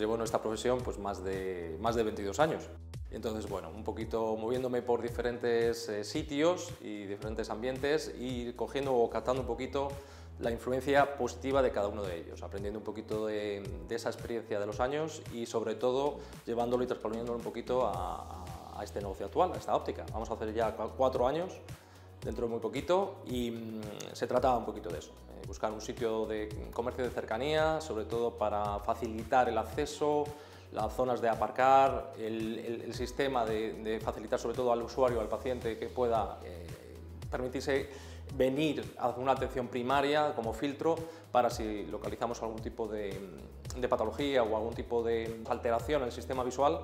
Llevo en esta profesión pues más de 22 años. Y entonces, bueno, un poquito moviéndome por diferentes sitios y diferentes ambientes y cogiendo o captando un poquito la influencia positiva de cada uno de ellos, aprendiendo un poquito de esa experiencia de los años y sobre todo llevándolo y transponiéndolo un poquito a este negocio actual, a esta óptica. Vamos a hacer ya 4 años, dentro de muy poquito, y se trata un poquito de eso, buscar un sitio de comercio de cercanía, sobre todo para facilitar el acceso, las zonas de aparcar, el sistema de facilitar sobre todo al usuario, al paciente, que pueda permitirse venir a una atención primaria como filtro para si localizamos algún tipo de patología o algún tipo de alteración en el sistema visual,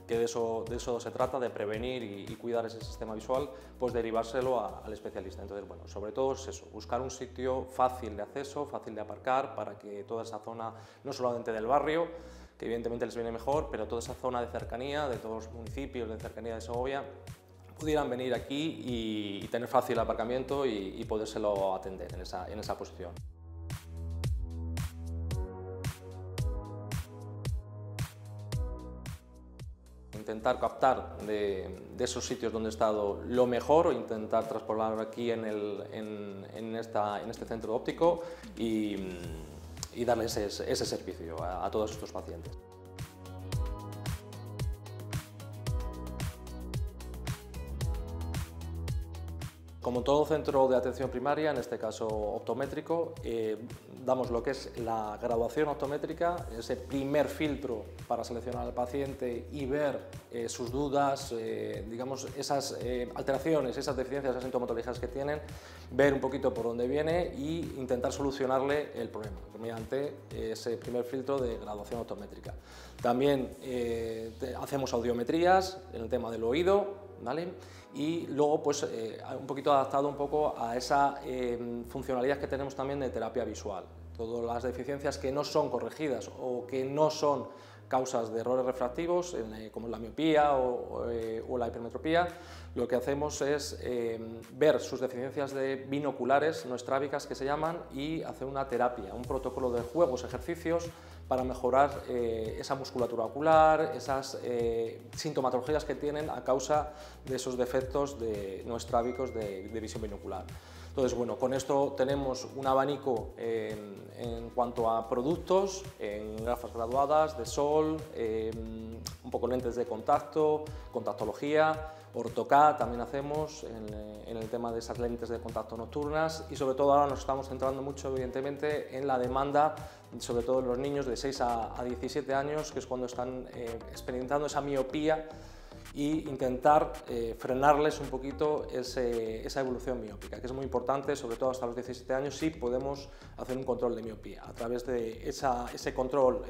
que de eso se trata, de prevenir y cuidar ese sistema visual, pues derivárselo al especialista. Entonces, bueno, sobre todo es eso, buscar un sitio fácil de acceso, fácil de aparcar, para que toda esa zona, no solamente del barrio, que evidentemente les viene mejor, pero toda esa zona de cercanía, de todos los municipios de cercanía de Segovia, pudieran venir aquí y tener fácil aparcamiento y podérselo atender en esa posición. Intentar captar de esos sitios donde he estado lo mejor o intentar transponerlo aquí en este centro óptico y darles ese servicio a todos estos pacientes. Como todo centro de atención primaria, en este caso optométrico, damos lo que es la graduación optométrica, ese primer filtro para seleccionar al paciente y ver sus dudas, digamos, esas alteraciones, esas deficiencias, esas sintomatologías que tienen, ver un poquito por dónde viene e intentar solucionarle el problema mediante ese primer filtro de graduación optométrica. También hacemos audiometrías en el tema del oído, ¿vale? Y luego pues un poquito adaptado un poco a esa funcionalidad que tenemos también de terapia visual. Todas las deficiencias que no son corregidas o que no son causas de errores refractivos, como la miopía o la hipermetropía, lo que hacemos es ver sus deficiencias binoculares, no estrábicas que se llaman, y hacer una terapia, un protocolo de juegos, ejercicios, para mejorar esa musculatura ocular, esas sintomatologías que tienen a causa de esos defectos no estrábicos de visión binocular. Entonces, bueno, con esto tenemos un abanico en cuanto a productos, en gafas graduadas, de sol, un poco lentes de contacto, contactología, ortocad también hacemos en el tema de esas lentes de contacto nocturnas, y sobre todo ahora nos estamos centrando mucho evidentemente en la demanda, sobre todo en los niños de 6 a 17 años, que es cuando están experimentando esa miopía, y intentar frenarles un poquito esa evolución miópica, que es muy importante, sobre todo hasta los 17 años, si podemos hacer un control de miopía a través de ese control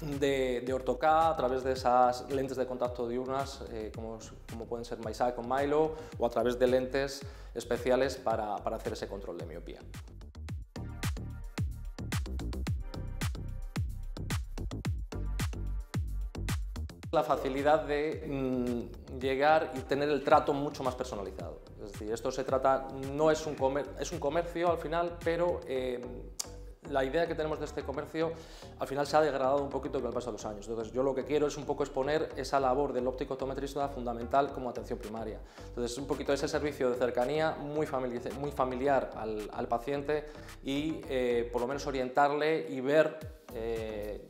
de ortocad, a través de esas lentes de contacto diurnas, como pueden ser MySight con Milo, o a través de lentes especiales para hacer ese control de miopía. La facilidad de llegar y tener el trato mucho más personalizado. Es decir, esto se trata, no es un comercio al final, pero la idea que tenemos de este comercio al final se ha degradado un poquito con el paso de los años. Entonces, yo lo que quiero es un poco exponer esa labor del óptico optometrista fundamental como atención primaria. Entonces, un poquito ese servicio de cercanía muy familiar al paciente y por lo menos orientarle y ver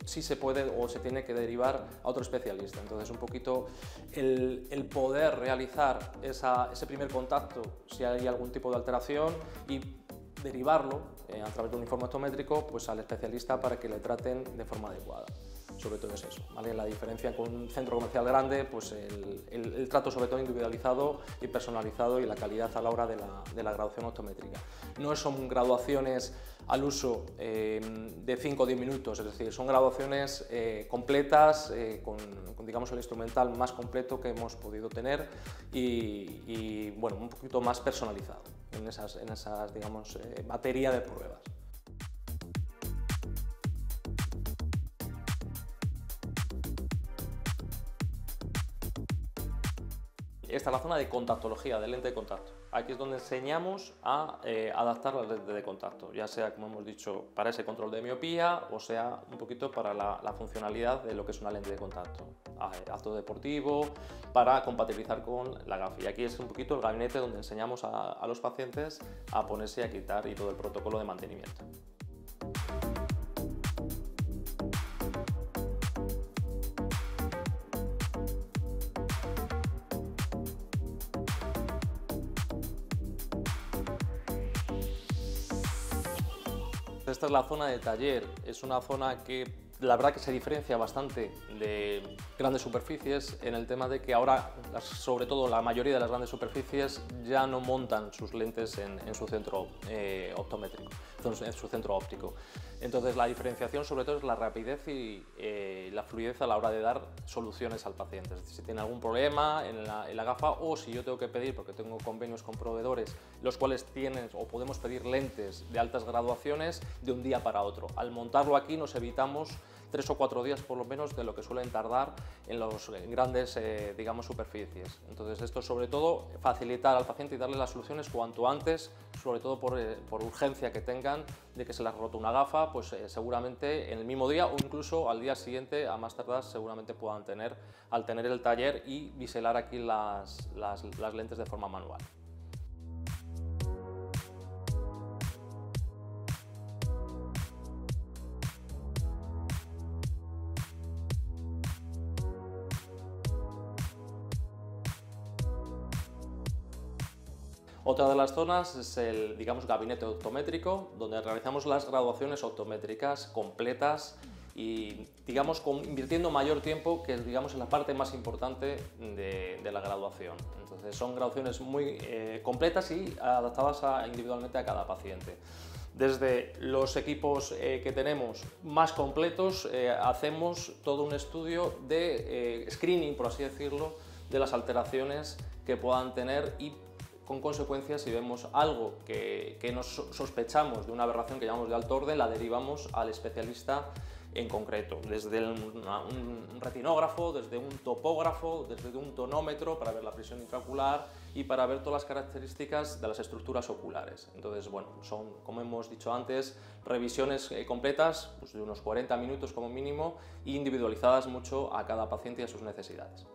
si se puede o se tiene que derivar a otro especialista. Entonces, un poquito el poder realizar ese primer contacto si hay algún tipo de alteración y derivarlo a través de un informe optométrico pues, al especialista para que le traten de forma adecuada. Sobre todo es eso, ¿vale? La diferencia con un centro comercial grande, pues el trato sobre todo individualizado y personalizado y la calidad a la hora de la graduación optométrica. No son graduaciones al uso de 5 o 10 minutos, es decir, son graduaciones completas, con digamos el instrumental más completo que hemos podido tener y bueno, un poquito más personalizado en esas digamos, batería de pruebas. esta es la zona de contactología, de lente de contacto. Aquí es donde enseñamos a adaptar la lente de contacto, ya sea, como hemos dicho, para ese control de miopía o sea un poquito para la funcionalidad de lo que es una lente de contacto. Acto deportivo, para compatibilizar con la gafa. Y aquí es un poquito el gabinete donde enseñamos a los pacientes a ponerse y a quitar y todo el protocolo de mantenimiento. Esta es la zona de taller, es una zona que la verdad que se diferencia bastante de grandes superficies en el tema de que ahora, sobre todo la mayoría de las grandes superficies, ya no montan sus lentes en su centro optométrico, en su centro óptico. Entonces la diferenciación sobre todo es la rapidez y la fluidez a la hora de dar soluciones al paciente. Es decir, si tiene algún problema en la gafa o si yo tengo que pedir, porque tengo convenios con proveedores, los cuales tienen o podemos pedir lentes de altas graduaciones de un día para otro. Al montarlo aquí nos evitamos 3 o 4 días por lo menos de lo que suelen tardar en las grandes digamos, superficies. Entonces esto sobre todo facilitar al paciente y darle las soluciones cuanto antes, sobre todo por urgencia que tengan de que se les ha roto una gafa, pues seguramente en el mismo día o incluso al día siguiente, a más tardar, seguramente puedan tener al tener el taller y biselar aquí las lentes de forma manual. Otra de las zonas es el, digamos, gabinete optométrico, donde realizamos las graduaciones optométricas completas y, digamos, invirtiendo mayor tiempo, que es, digamos, la parte más importante de la graduación. Entonces, son graduaciones muy completas y adaptadas individualmente a cada paciente. Desde los equipos que tenemos más completos, hacemos todo un estudio de screening, por así decirlo, de las alteraciones que puedan tener y con consecuencias, si vemos algo que nos sospechamos de una aberración que llamamos de alto orden, la derivamos al especialista en concreto, desde un retinógrafo, desde un topógrafo, desde un tonómetro para ver la presión intraocular y para ver todas las características de las estructuras oculares. Entonces, bueno, son, como hemos dicho antes, revisiones completas, pues de unos 40 minutos como mínimo, e individualizadas mucho a cada paciente y a sus necesidades.